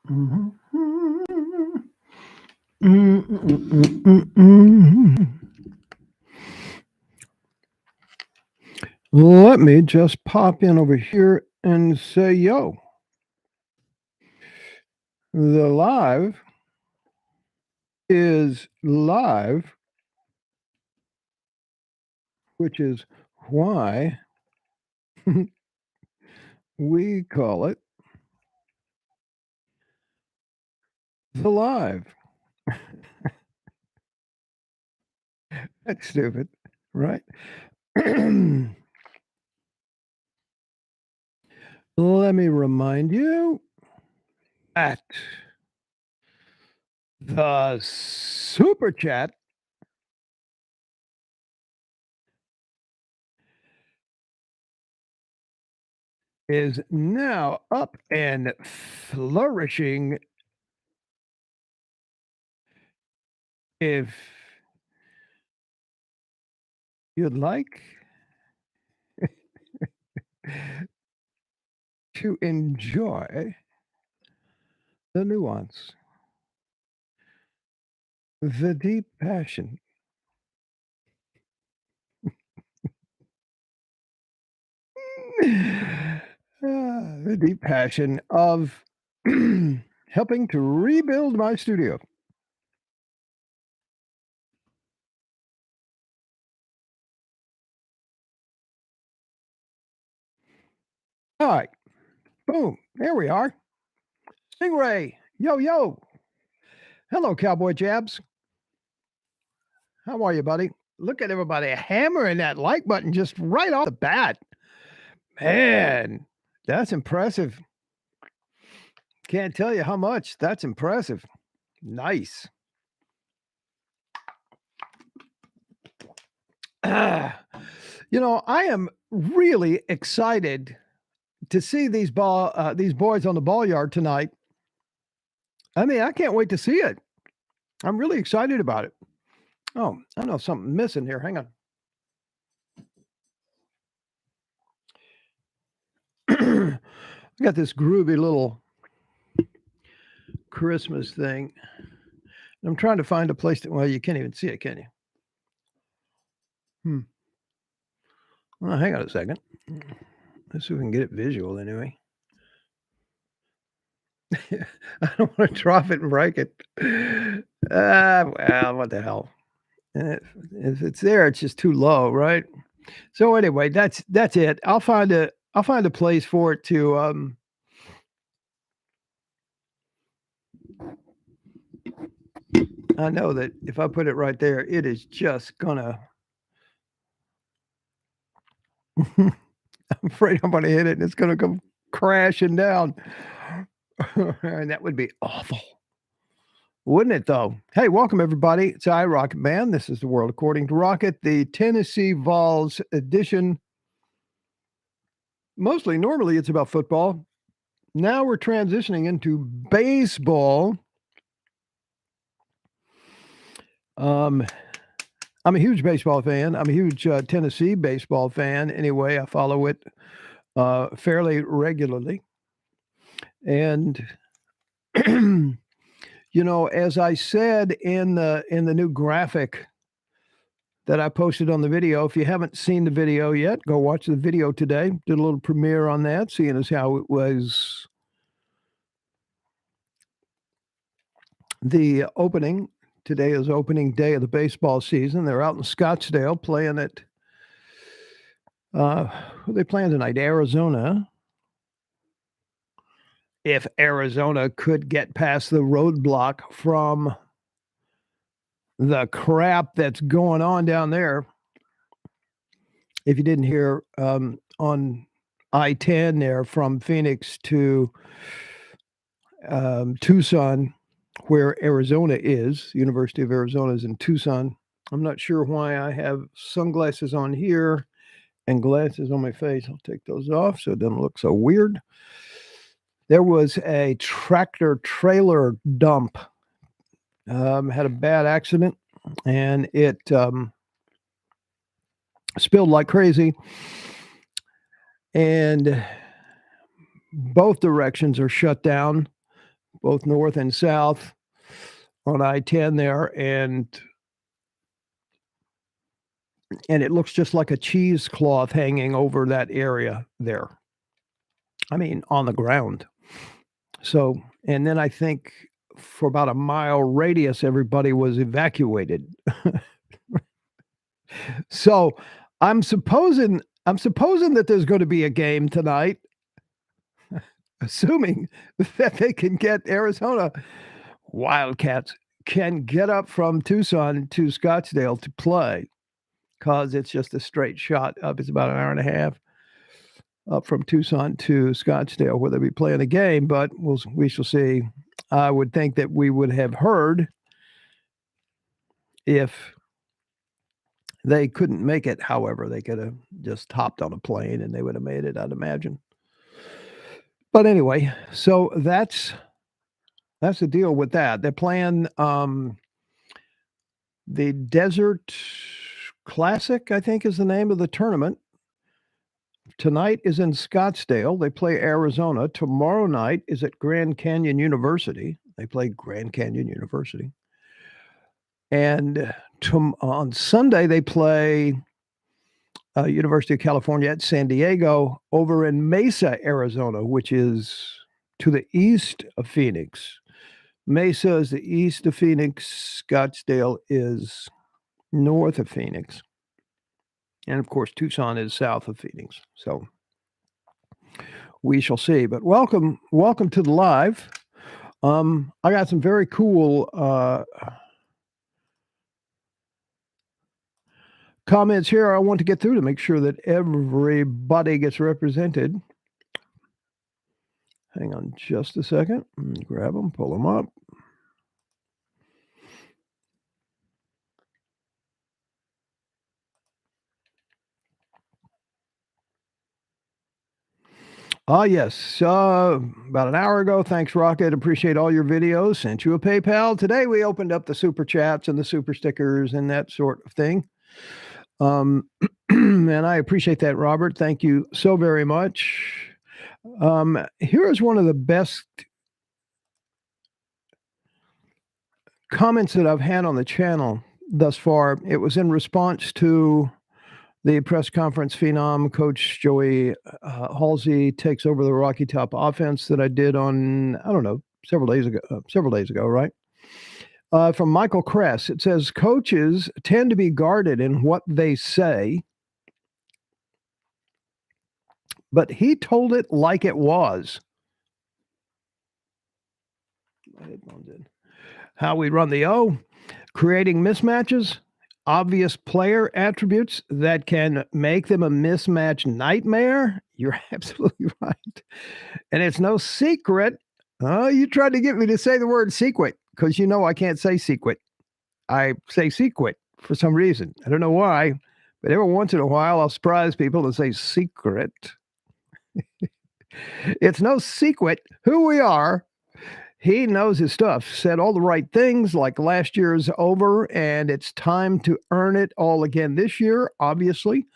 Let me just pop in over here and say, yo, the live is live, which is why we call it the live. That's stupid, right? Let me remind you that the super chat is now up and flourishing. If you'd like to enjoy the nuance, the deep passion, the deep passion of helping to rebuild my studio. All right. Boom. There we are. Stingray. Yo, yo. Hello, Cowboy Jabs. How are you, buddy? Look at everybody hammering that like button just right off the bat. Man, that's impressive. Can't tell you how much. That's impressive. Nice. I am really excited to see these boys on the ball yard tonight. I mean, I can't wait to see it. I'm really excited about it. Oh, I know something missing here. Hang on. I got this groovy little Christmas thing. I'm trying to find a place that, well, you can't even see it, can you? Well, hang on a second. Let's see if we can get it visual anyway. I don't want to drop it and break it. Well, what the hell? If it's there, it's just too low, right? So anyway, that's it. I'll find a place for it to I know that if I put it right there, it is just gonna I'm afraid I'm gonna hit it and it's gonna come crashing down. And that would be awful. Wouldn't it though? Hey, welcome everybody. It's iRocket Man. This is the World According to Rocket, the Tennessee Vols edition. Normally it's about football. Now we're transitioning into baseball. I'm a huge baseball fan. I'm a huge Tennessee baseball fan. Anyway, I follow it fairly regularly. And as I said in the new graphic that I posted on the video, if you haven't seen the video yet, go watch the video today. Did a little premiere on that, seeing as how it was the opening. Today is opening day of the baseball season. They're out in Scottsdale playing at who are they playing tonight? Arizona. If Arizona could get past the roadblock from the crap that's going on down there. If you didn't hear, on I-10 there from Phoenix to Tucson, where Arizona is, University of Arizona is in Tucson. I'm not sure why I have sunglasses on here and glasses on my face. I'll take those off so it doesn't look so weird. There was a tractor trailer dump. Had a bad accident and it spilled like crazy. And both directions are shut down. both north and south on I-10 there, and it looks just like a cheesecloth hanging over that area there. I mean, on the ground. So, and then I think for about a mile radius, everybody was evacuated. So I'm supposing that there's going to be a game tonight, assuming that they can get Arizona Wildcats can get up from Tucson to Scottsdale to play, because it's just a straight shot up. It's about an hour and a half up from Tucson to Scottsdale, where they'll be playing a game, but we shall see. I would think that we would have heard if they couldn't make it. However, they could have just hopped on a plane and they would have made it, I'd imagine. But anyway, so that's the deal with that. They're playing the Desert Classic, I think is the name of the tournament. Tonight is in Scottsdale. They play Arizona. Tomorrow night is at Grand Canyon University. They play Grand Canyon University. And on Sunday, they play University of California at San Diego over in Mesa, Arizona, which is to the east of Phoenix. Mesa is the east of Phoenix. Scottsdale is north of Phoenix. And of course, Tucson is south of Phoenix. So we shall see. But welcome to the live. I got some very cool comments here I want to get through to make sure that everybody gets represented. Hang on just a second. Grab them, pull them up. Yes. About an hour ago. Thanks, Rocket. Appreciate all your videos. Sent you a PayPal. Today we opened up the super chats and the super stickers and that sort of thing. And I appreciate that, Robert. Thank you so very much. Here is one of the best comments that I've had on the channel thus far. It was in response to the press conference phenom, Coach Joey Halsey takes over the Rocky Top offense that I did on, I don't know, several days ago, right? From Michael Kress, it says, coaches tend to be guarded in what they say, but he told it like it was. My headphones in. How we run the O, creating mismatches, obvious player attributes that can make them a mismatch nightmare. You're absolutely right. And it's no secret. Oh, you tried to get me to say the word secret because you know I can't say secret. I say secret for some reason. I don't know why, but every once in a while I'll surprise people and say secret. It's no secret who we are. He knows his stuff, said all the right things, like last year's over, and it's time to earn it all again this year, obviously.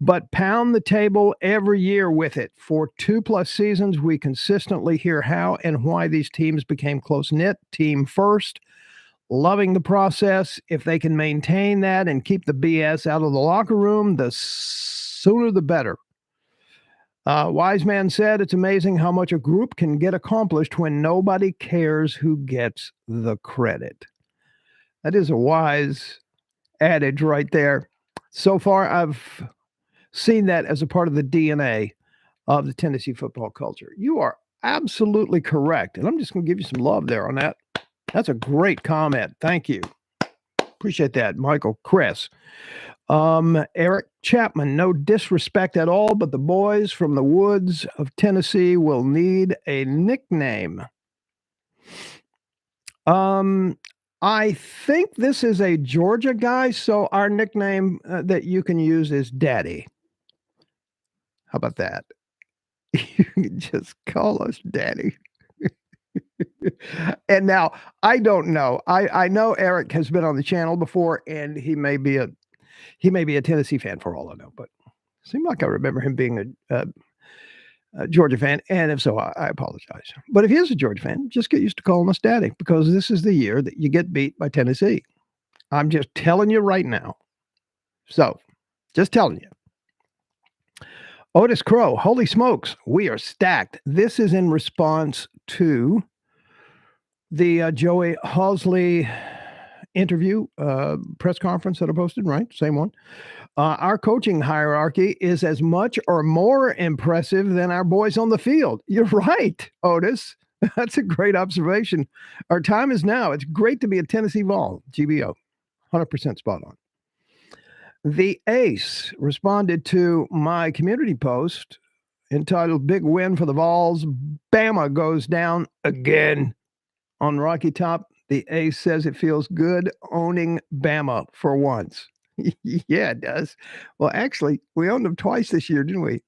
But pound the table every year with it. For 2+ seasons, we consistently hear how and why these teams became close-knit, team first, loving the process. If they can maintain that and keep the BS out of the locker room, the sooner the better. Wise man said, it's amazing how much a group can get accomplished when nobody cares who gets the credit. That is a wise adage right there. So far, I've seen that as a part of the DNA of the Tennessee football culture. You are absolutely correct. And I'm just going to give you some love there on that. That's a great comment. Thank you. Appreciate that, Michael Kress. Eric Chapman, no disrespect at all, but the boys from the woods of Tennessee will need a nickname. I think this is a Georgia guy, so our nickname that you can use is Daddy. How about that? You can just call us Daddy. And now, I don't know. I know Eric has been on the channel before, and he may be a Tennessee fan for all I know, but it seemed like I remember him being Georgia fan, and if so, I apologize. But if he is a Georgia fan, just get used to calling us daddy, because this is the year that you get beat by Tennessee. I'm just telling you right now. So, just telling you. Otis Crow, holy smokes, we are stacked. This is in response to the Joey Halsley interview, press conference that I posted, right? Same one. Our coaching hierarchy is as much or more impressive than our boys on the field. You're right, Otis. That's a great observation. Our time is now. It's great to be a Tennessee Vol, GBO. 100% spot on. The Ace responded to my community post entitled Big Win for the Vols. Bama goes down again on Rocky Top. The Ace says it feels good owning Bama for once. Yeah, it does. Well, actually, we owned them twice this year, didn't we?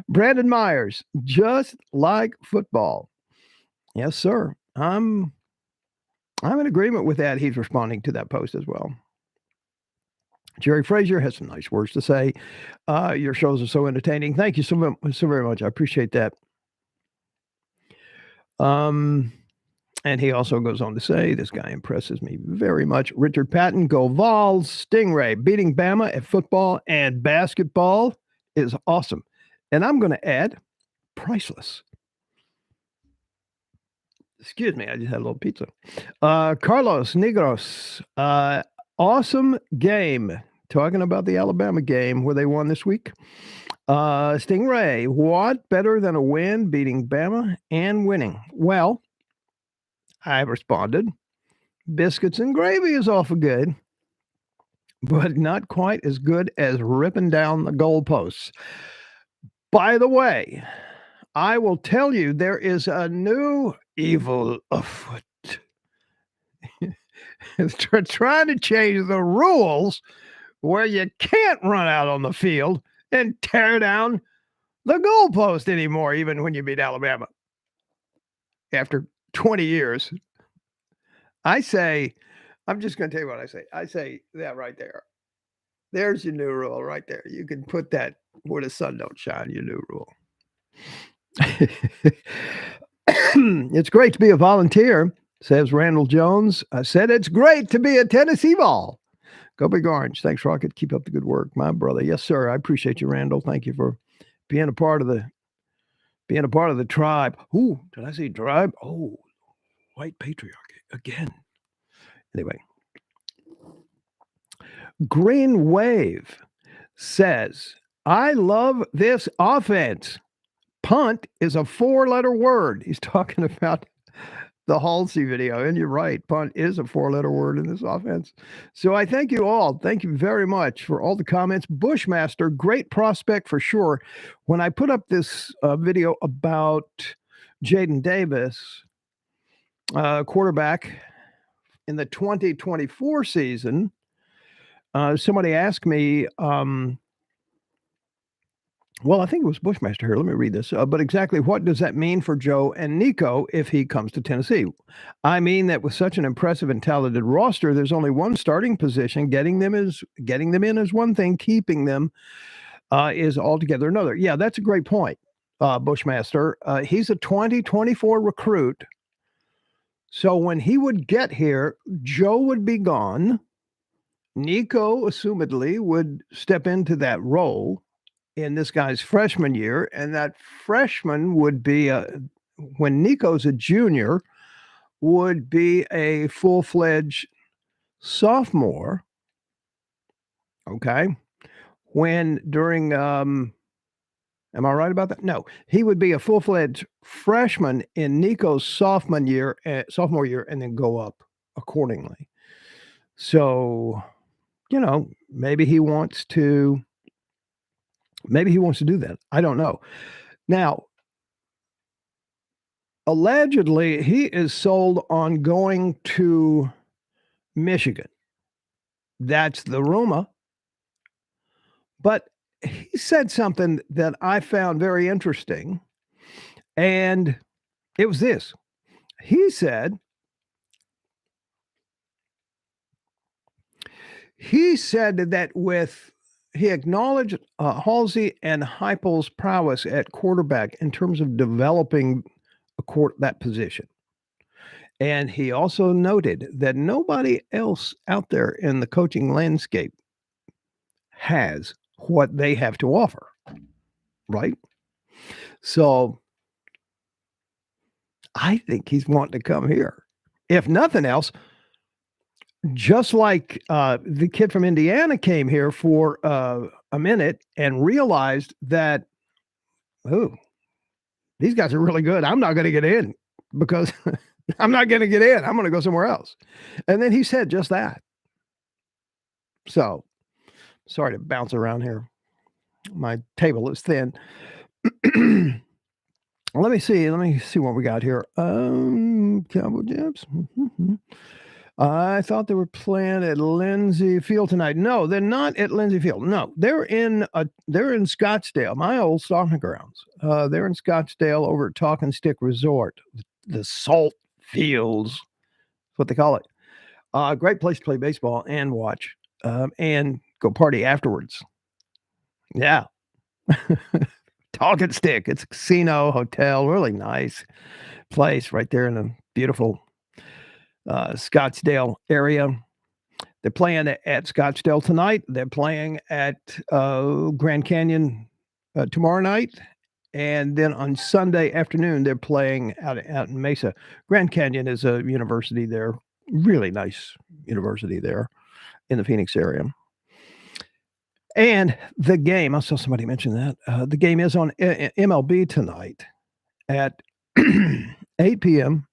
Brandon Myers, just like football. Yes, sir. I'm in agreement with that. He's responding to that post as well. Jerry Frazier has some nice words to say. Your shows are so entertaining. Thank you so very much. I appreciate that. And he also goes on to say, this guy impresses me very much. Richard Patton, go Vols. Stingray, beating Bama at football and basketball is awesome. And I'm going to add, priceless. Excuse me, I just had a little pizza. Carlos Negros, awesome game. Talking about the Alabama game where they won this week. Stingray, what better than a win, beating Bama and winning? Well, I responded, biscuits and gravy is awful good, but not quite as good as ripping down the goalposts. By the way, I will tell you there is a new evil afoot. They're trying to change the rules where you can't run out on the field and tear down the goalpost anymore, even when you beat Alabama. After 20 years, I say, I'm just going to tell you what I say. I say that right there. There's your new rule right there. You can put that where the sun don't shine, your new rule. It's great to be a volunteer, says Randall Jones. I said it's great to be a Tennessee Vol. Go Big Orange. Thanks, Rocket. Keep up the good work, my brother. Yes, sir. I appreciate you, Randall. Thank you for being a part of the tribe. Ooh, did I say tribe? Oh, white patriarchy again. Anyway, Green Wave says, I love this offense. Punt is a 4-letter word. He's talking about the Halsey video, and you're right. Punt is a 4-letter word in this offense. So I thank you all. Thank you very much for all the comments. Bushmaster, great prospect for sure. When I put up this video about Jaden Davis, quarterback in the 2024 season, somebody asked me, well, I think it was Bushmaster here. Let me read this. But exactly what does that mean for Joe and Nico if he comes to Tennessee? I mean that with such an impressive and talented roster, there's only one starting position. Getting them in is one thing. Keeping them is altogether another. Yeah, that's a great point, Bushmaster. He's a 2024 recruit. So when he would get here, Joe would be gone. Nico, assumedly, would step into that role in this guy's freshman year, and that freshman would be when Nico's a junior, would be a full-fledged sophomore. Okay, when during am I right about that? No, he would be a full-fledged freshman in Nico's sophomore year, and then go up accordingly. So, maybe he wants to do that. I don't know. Now, allegedly, he is sold on going to Michigan. That's the rumor. But he said something that I found very interesting. And it was this. He said that with he acknowledged Halsey and Heupel's prowess at quarterback in terms of developing that position. And he also noted that nobody else out there in the coaching landscape has what they have to offer, right? So I think he's wanting to come here. If nothing else, just like the kid from Indiana came here for a minute and realized that, oh, these guys are really good. I'm not going to get in because I'm not going to get in. I'm going to go somewhere else. And then he said just that. So sorry to bounce around here. My table is thin. Let me see what we got here. Cowboy Jabs. I thought they were playing at Lindsay Field tonight. No, they're not at Lindsay Field. No, they're in Scottsdale, my old stomping grounds. They're in Scottsdale over at Talking Stick Resort, the Salt Fields, that's what they call it. Great place to play baseball and watch, and go party afterwards. Yeah. Talking Stick. It's a casino, hotel, really nice place right there in the beautiful Scottsdale area. They're playing at Scottsdale tonight. They're playing at Grand Canyon tomorrow night. And then on Sunday afternoon, they're playing out in Mesa. Grand Canyon is a university there, really nice university there in the Phoenix area. And the game, I saw somebody mention that. The game is on MLB tonight at 8 p.m.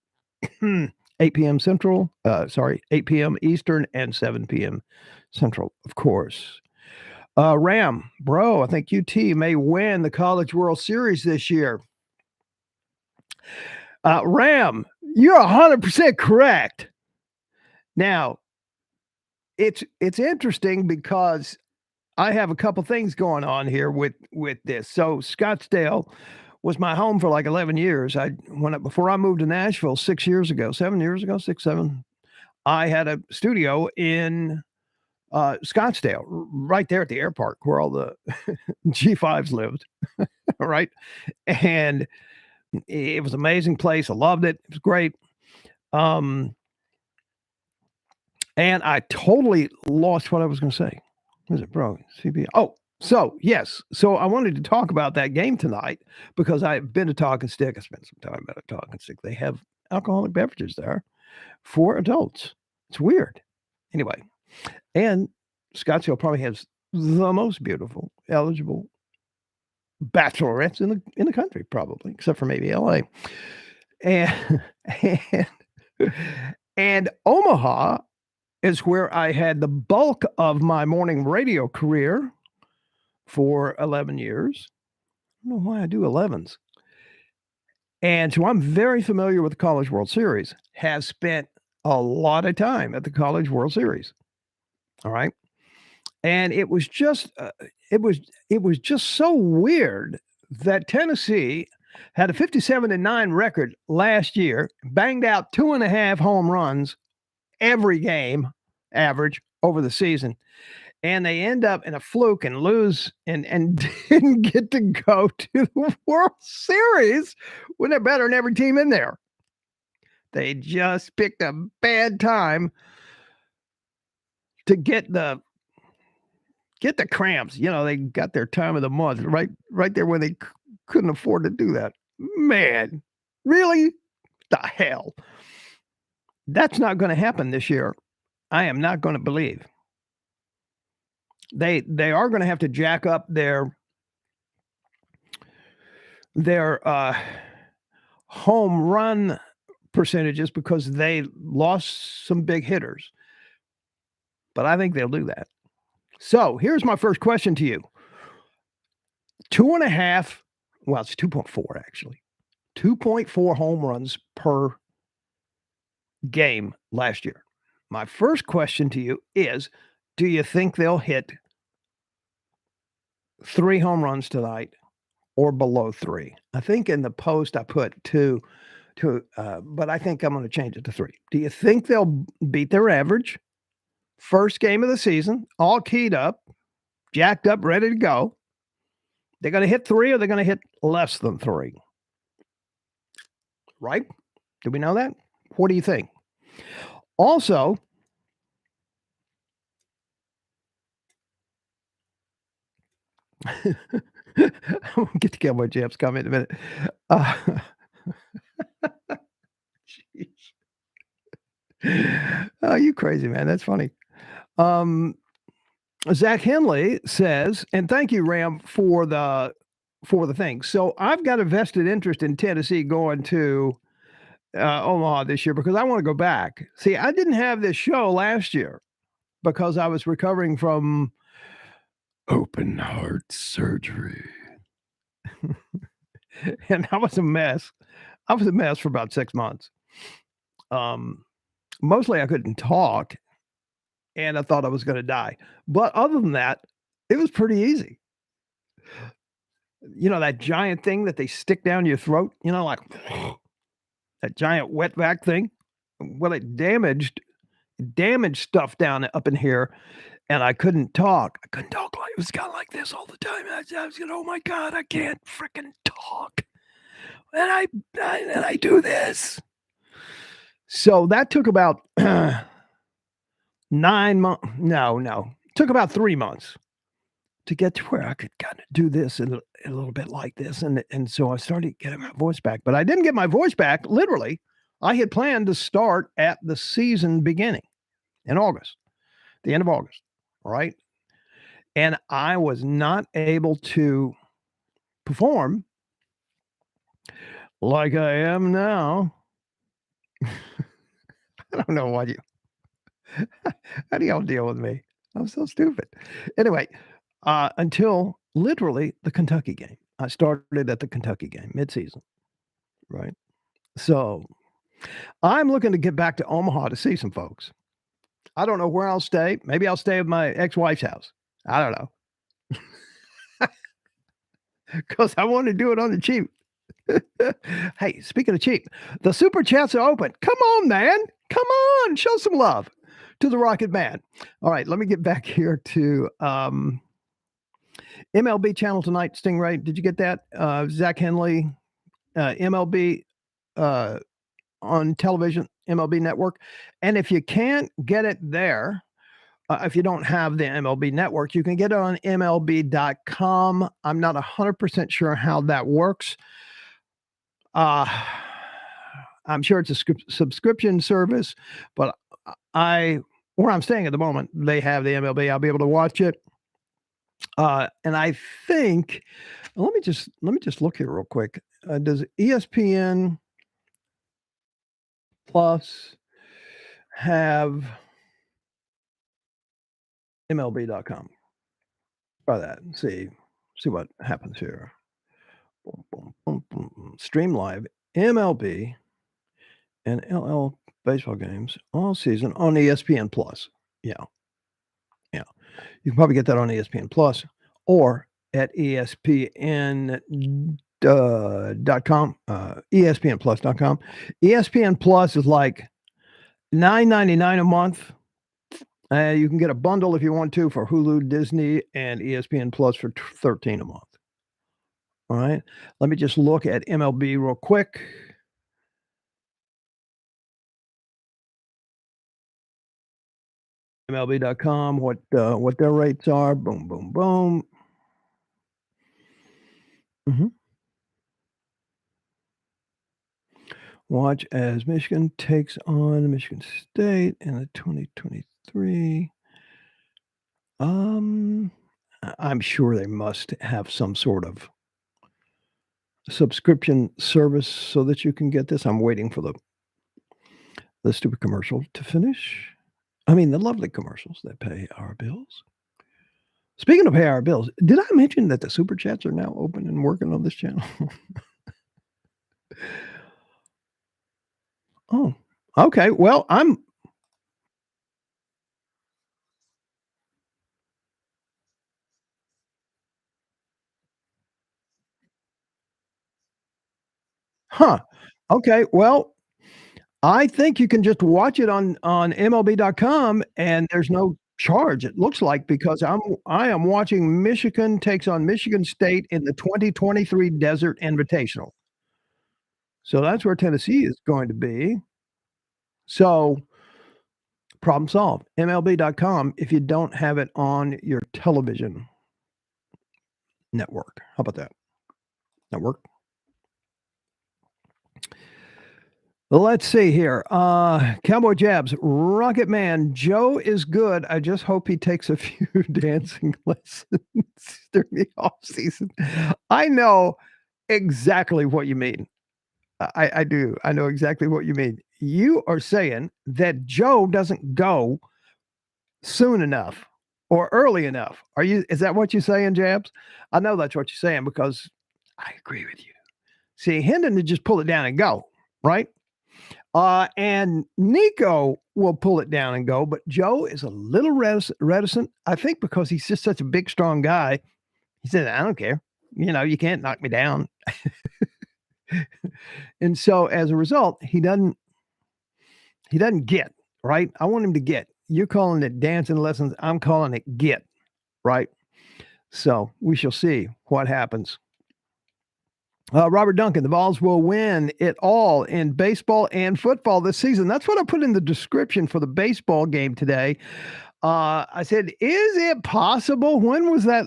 8 p.m. Central, 8 p.m. Eastern and 7 p.m. Central, of course. Ram, bro, I think UT may win the College World Series this year. Ram, you're 100% correct. Now, it's interesting because I have a couple things going on here with this. So Scottsdale was my home for like 11 years. Before I moved to Nashville 6 years ago, 7 years ago, 6, 7, I had a studio in Scottsdale, right there at the airport where all the G5s lived, right? And it was an amazing place. I loved it. It was great. And I totally lost what I was going to say. Was it, bro? CB? Oh, so yes. So I wanted to talk about that game tonight because I've been to Talking Stick. I spent some time at a Talking Stick. They have alcoholic beverages there for adults. It's weird. Anyway, and Scottsdale probably has the most beautiful, eligible bachelorettes in the country, probably, except for maybe LA. And and Omaha is where I had the bulk of my morning radio career for 11 years. I don't know why I do 11s. And so I'm very familiar with the College World Series, have spent a lot of time at the College World Series. All right. And it was just so weird that Tennessee had a 57-9 record last year, banged out 2.5 home runs every game average over the season. And they end up in a fluke and lose and didn't get to go to the World Series when they're better than every team in there. They just picked a bad time to get the cramps. You know, they got their time of the month right there when they couldn't afford to do that. Man, really? The hell? That's not going to happen this year. I am not going to believe. They are going to have to jack up their home run percentages because they lost some big hitters. But I think they'll do that. So here's my first question to you. 2.5, well, it's 2.4 actually. 2.4 home runs per game last year. My first question to you is, do you think they'll hit 3 home runs tonight or below 3? I think in the post I put 2, but I think I'm going to change it to 3. Do you think they'll beat their average? First game of the season, all keyed up. jacked up, ready to go. They're going to hit 3 or they're going to hit less than 3, right? Do we know that? What do you think? Also, we'll get to Cowboy Jeff's comment in a minute. Uh, oh, you crazy, man. That's funny. Um, Zach Henley says, and thank you, Ram, for the thing. So I've got a vested interest in Tennessee going to Omaha this year because I want to go back. See, I didn't have this show last year because I was recovering from open heart surgery. And I was a mess. I was a mess for about 6 months. Mostly I couldn't talk and I thought I was going to die. But other than that, it was pretty easy. You know, that giant thing that they stick down your throat, you know, like that giant wet vac thing? Well, it damaged stuff down up in here, and I couldn't talk. I couldn't talk like it was kinda like this all the time. I was going, "Oh my god, I can't freaking talk, and I do this." So that took about 9 months. No, took about 3 months to get to where I could kinda do this a little bit like this, and so I started getting my voice back, but I didn't get my voice back, literally. I had planned to start at the season beginning in August, the end of August, right? And I was not able to perform like I am now. I don't know why you how do y'all deal with me? I'm so stupid. Anyway, until literally the Kentucky game. I started at the Kentucky game midseason, right? So I'm looking to get back to Omaha to see some folks. I don't know where I'll stay. Maybe I'll stay at my ex-wife's house. I don't know because I want to do it on the cheap. Hey, speaking of cheap, the super chats are open. Come on, man. Come on. Show some love to the Rocket Man. All right, let me get back here to MLB channel tonight, Stingray. Did you get that? Zach Henley, MLB uh, on television, MLB Network. And if you can't get it there, if you don't have the MLB Network, you can get it on MLB.com. I'm not 100% sure how that works. Uh, I'm sure it's a subscription service, but where I'm staying at the moment, they have the MLB. I'll be able to watch it. And I think let me just look here real quick. Does ESPN Plus have MLB.com? Try that and see what happens here. Boom, boom, boom, boom, boom. Stream live MLB and LL baseball games all season on ESPN Plus. Yeah, yeah. You can probably get that on ESPN Plus or at ESPN .com, ESPNplus.com. ESPN Plus is like $9.99 a month. You can get a bundle if you want to for Hulu, Disney, and ESPN Plus for $13 a month. All right. Let me just look at MLB real quick. MLB.com, what their rates are. Boom, boom, boom. Mhm. Watch as Michigan takes on Michigan State in the 2023. I'm sure they must have some sort of subscription service so that you can get this. I'm waiting for the stupid commercial to finish. I mean, the lovely commercials that pay our bills. Speaking of pay our bills, did I mention that the super chats are now open and working on this channel? Oh, okay. Well, huh. Okay. Well, I think you can just watch it on MLB.com and there's no charge, it looks like, because I am watching Michigan takes on Michigan State in the 2023 Desert Invitational. So that's where Tennessee is going to be. So, problem solved. MLB.com if you don't have it on your television network. How about that? Network? Let's see here. Cowboy Jabs, Rocket Man, Joe is good. I just hope he takes a few dancing lessons during the off season. I know exactly what you mean. I do. I know exactly what you mean. You are saying that Joe doesn't go soon enough or early enough. Is that what you're saying, Jabs? I know that's what you're saying because I agree with you. See, Hendon to just pull it down and go, right? And Nico will pull it down and go, but Joe is a little reticent. I think because he's just such a big, strong guy. He said, I don't care. You can't knock me down. And so as a result, he doesn't get, right? I want him to get. You're calling it dancing lessons. I'm calling it get, right? So we shall see what happens. Robert Duncan, the Vols will win it all in baseball and football this season. That's what I put in the description for the baseball game today. I said, is it possible? When was that?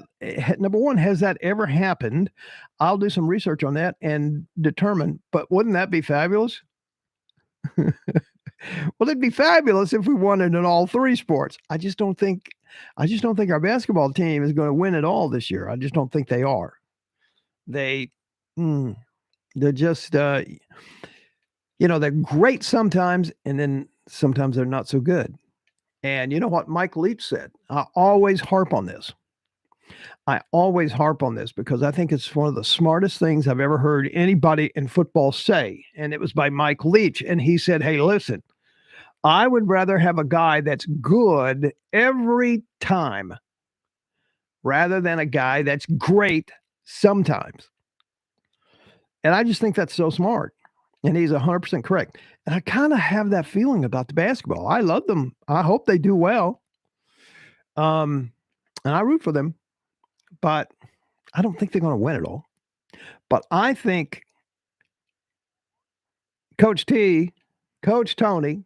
Number one, has that ever happened? I'll do some research on that and determine, but wouldn't that be fabulous? Well, it'd be fabulous if we won it in all three sports. I just don't think our basketball team is going to win it all this year. I just don't think they are. They're just, they're great sometimes, and then sometimes they're not so good. And you know what Mike Leach said? I always harp on this. Because I think it's one of the smartest things I've ever heard anybody in football say. And it was by Mike Leach. And he said, hey, listen, I would rather have a guy that's good every time rather than a guy that's great sometimes. And I just think that's so smart. And he's 100% correct. And I kind of have that feeling about the basketball. I love them. I hope they do well. And I root for them. But I don't think they're going to win it all. But I think Coach T, Coach Tony,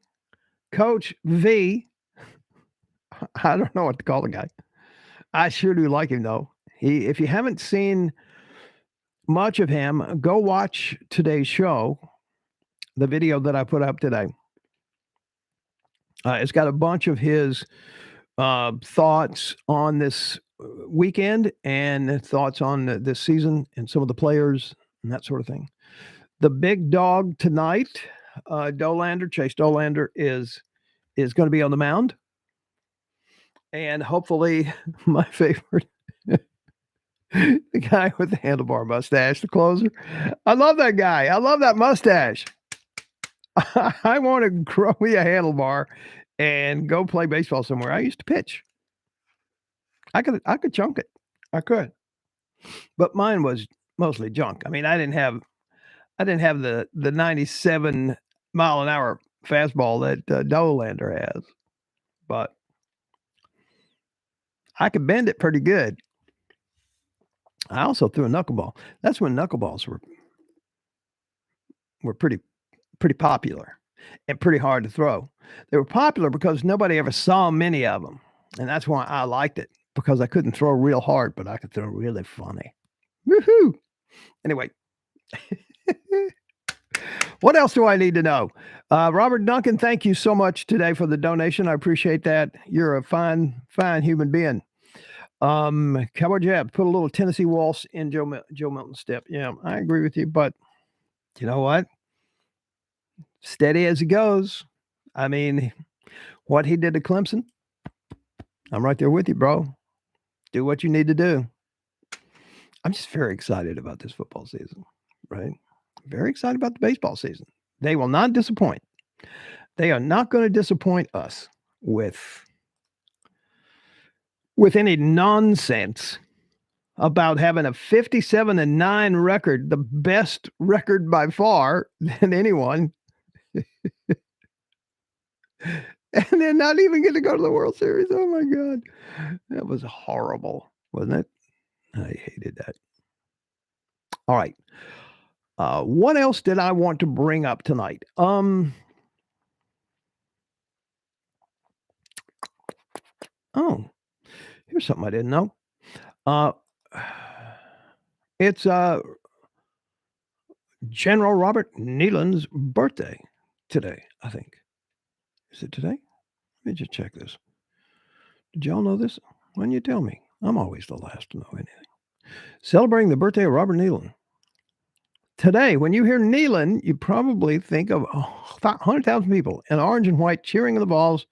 Coach V, I don't know what to call the guy. I sure do like him, though. If you haven't seen much of him, go watch today's show, the video that I put up today. It's got a bunch of his thoughts on this weekend and thoughts on this season and some of the players and that sort of thing. The big dog tonight, Chase Dollander is going to be on the mound. And hopefully my favorite, the guy with the handlebar mustache, the closer. I love that guy. I love that mustache. I want to grow me a handlebar and go play baseball somewhere. I used to pitch. I could chunk it. I could. But mine was mostly junk. I mean, I didn't have the 97 mile an hour fastball that Dollander has. But I could bend it pretty good. I also threw a knuckleball. That's when knuckleballs were pretty popular and pretty hard to throw. They were popular because nobody ever saw many of them. And that's why I liked it, because I couldn't throw real hard, but I could throw really funny. Woohoo! Anyway. What else do I need to know? Robert Duncan, thank you so much today for the donation. I appreciate that. You're a fine human being. Cowboy Jab, put a little Tennessee waltz in Joe Milton's step. Yeah, I agree with you, but you know what? Steady as he goes. I mean, what he did to Clemson, I'm right there with you, bro. Do what you need to do. I'm just very excited about this football season, right? Very excited about the baseball season. They will not disappoint. They are not going to disappoint us with any nonsense about having a 57-9 record, the best record by far than anyone. and then not even get to go to the World Series. Oh my God. That was horrible, wasn't it? I hated that. All right. What else did I want to bring up tonight? Oh, here's something I didn't know. Uh, it's General Robert Nealon's birthday today, I think. Is it today? Let me just check this. Did y'all know this? Why didn't you tell me? I'm always the last to know anything. Celebrating the birthday of Robert Nealon. Today, when you hear Nealon, you probably think of 100,000 people in orange and white cheering the Vols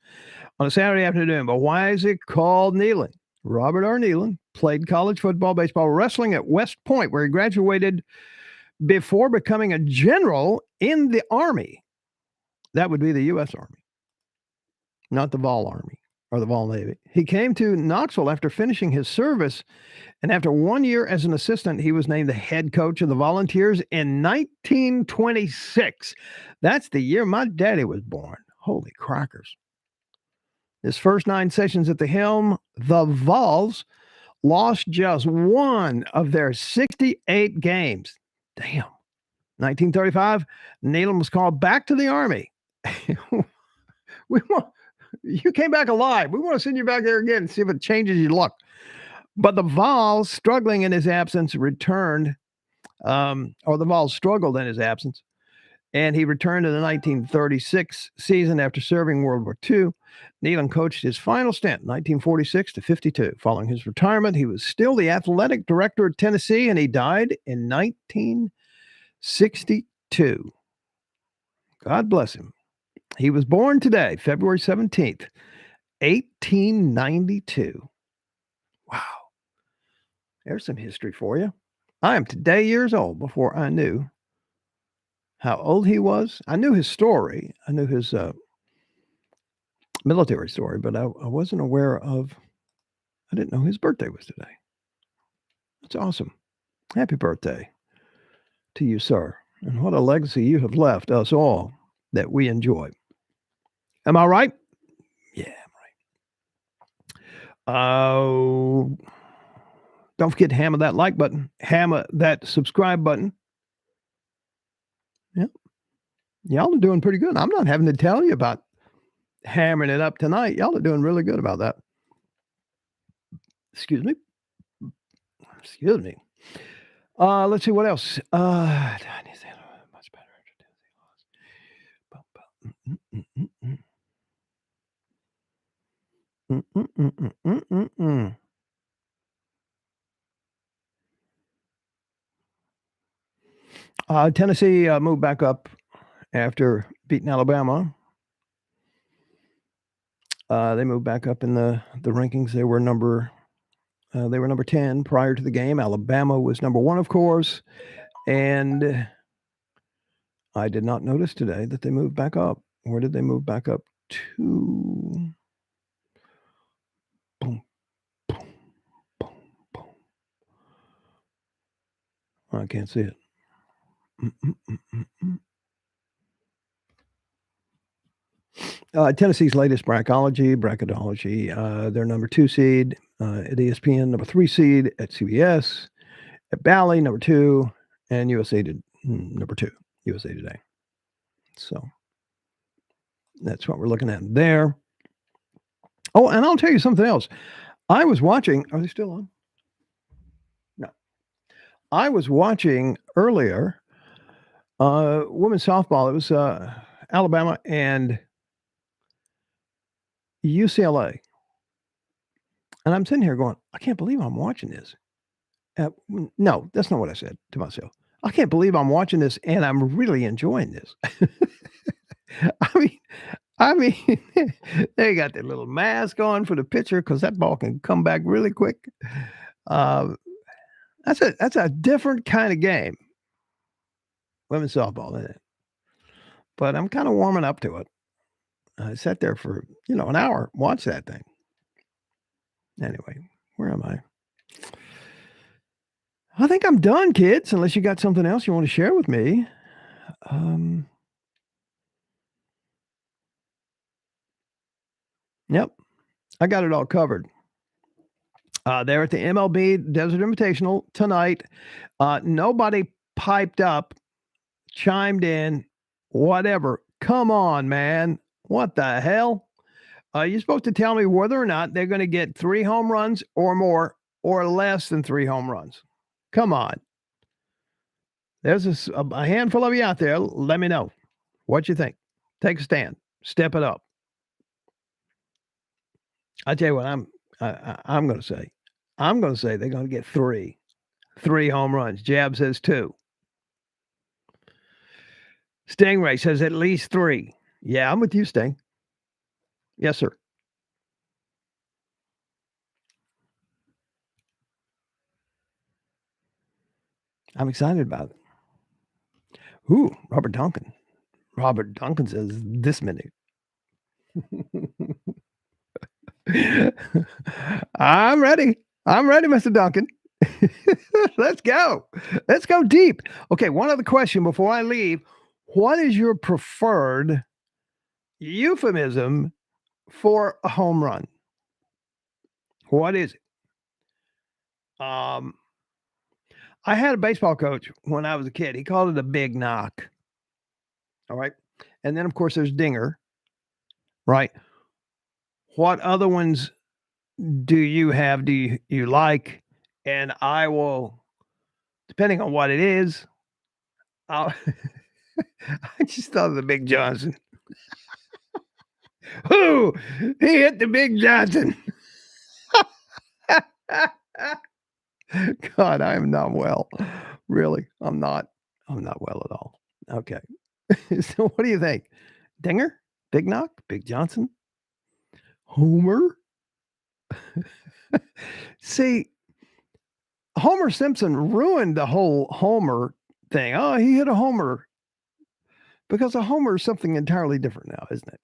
on a Saturday afternoon. But why is it called Nealon? Robert R. Nealon played college football, baseball, wrestling at West Point, where he graduated before becoming a general in the Army. That would be the U.S. Army, not the Vol Army or the Vol Navy. He came to Knoxville after finishing his service, and after 1 year as an assistant, he was named the head coach of the Volunteers in 1926. That's the year my daddy was born. Holy crackers. His first 9 sessions at the helm, the Vols lost just one of their 68 games. Damn. 1935, Nealon was called back to the Army. You came back alive. We want to send you back there again and see if it changes your luck. But the Vols, struggling in his absence, returned, or the Vols struggled in his absence, and he returned in the 1936 season after serving World War II. Nealon coached his final stint, 1946 to 52. Following his retirement, he was still the athletic director at Tennessee, and he died in 1962. God bless him. He was born today, February 17th, 1892. Wow. There's some history for you. I am today years old before I knew how old he was. I knew his story. I knew his military story, but I wasn't aware of, I didn't know his birthday was today. That's awesome. Happy birthday to you, sir. And what a legacy you have left us all that we enjoy. Am I right? Yeah, I'm right. Don't forget to hammer that like button, hammer that subscribe button. Yeah. Y'all are doing pretty good. I'm not having to tell you about hammering it up tonight. Y'all are doing really good about that. Excuse me. Excuse me. Let's see what else. Much better. Tennessee moved back up after beating Alabama. They moved back up in the rankings. They were number 10 prior to the game. Alabama was number 1, of course. And I did not notice today that they moved back up. Where did they move back up to? Boom, boom, boom, boom. I can't see it. Tennessee's latest bracketology, they're number 2 seed at ESPN, number 3 seed at CBS, at Bally, number 2, and USA number 2, USA Today. So that's what we're looking at there. Oh, and I'll tell you something else. I was watching. Are they still on? No. I was watching earlier women's softball. It was Alabama and UCLA. And I'm sitting here going, I can't believe I'm watching this. No, that's not what I said to myself. I can't believe I'm watching this and I'm really enjoying this. I mean, they got their little mask on for the pitcher because that ball can come back really quick. That's a different kind of game. Women's softball, isn't it? But I'm kind of warming up to it. I sat there for, an hour, watched that thing. Anyway, where am I? I think I'm done, kids, unless you got something else you want to share with me. Yep. I got it all covered. They're at the MLB Desert Invitational tonight. Nobody piped up, chimed in, whatever. Come on, man. What the hell? You're supposed to tell me whether or not they're going to get 3 home runs or more or less than 3 home runs. Come on. There's a handful of you out there. Let me know what you think. Take a stand. Step it up. I tell you what, I'm going to say. I'm going to say they're going to get 3 home runs. Jab says 2. Stingray says at least 3. Yeah, I'm with you, Sting. Yes, sir. I'm excited about it. Ooh, Robert Duncan. Robert Duncan says this many. I'm ready. I'm ready, Mr. Duncan. Let's go. Let's go deep. Okay, one other question before I leave. What is your preferred euphemism for a home run? What is it? I had a baseball coach when I was a kid. He called it a big knock. All right. And then, of course, there's dinger. Right. What other ones do you have? Do you like? And I will, depending on what it is, I'll I just thought of the Big Johnson. Who? He hit the Big Johnson. God, I am not well. Really, I'm not. I'm not well at all. Okay. So what do you think? Dinger? Big knock? Big Johnson? Homer? See, Homer Simpson ruined the whole Homer thing. Oh, he hit a homer. Because a homer is something entirely different now, isn't it?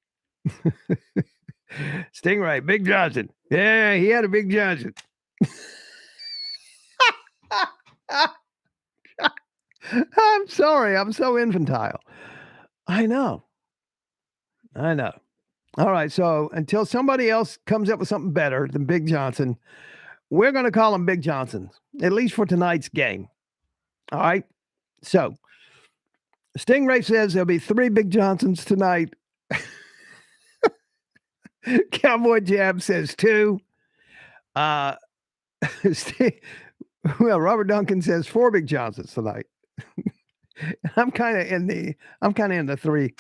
Stingray, Big Johnson. Yeah, he had a Big Johnson. I'm sorry. I'm so infantile. I know. I know. All right. So until somebody else comes up with something better than Big Johnson, we're going to call him Big Johnsons, at least for tonight's game. All right. So Stingray says there'll be 3 Big Johnsons tonight. Cowboy Jab says 2. Well, Robert Duncan says 4 Big Johnsons tonight. I'm kind of in the 3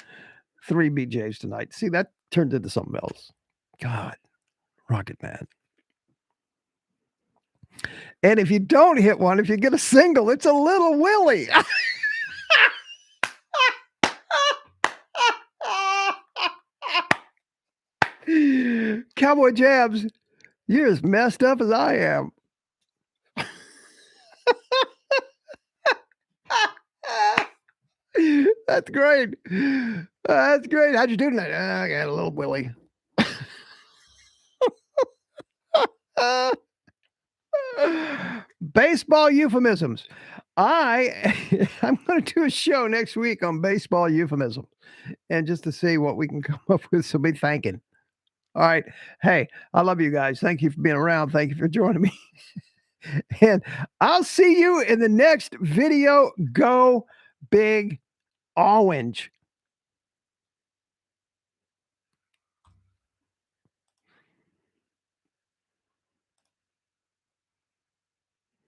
BJs tonight. See, that turned into something else. God, Rocket Man. And if you don't hit one, if you get a single, it's a little Willie. Cowboy Jabs, you're as messed up as I am. That's great. That's great. How'd you do tonight? I got a little Willie. Baseball euphemisms. I'm going to do a show next week on baseball euphemisms, and just to see what we can come up with. So be thanking. All right. Hey, I love you guys. Thank you for being around. Thank you for joining me. And I'll see you in the next video. Go Big Orange.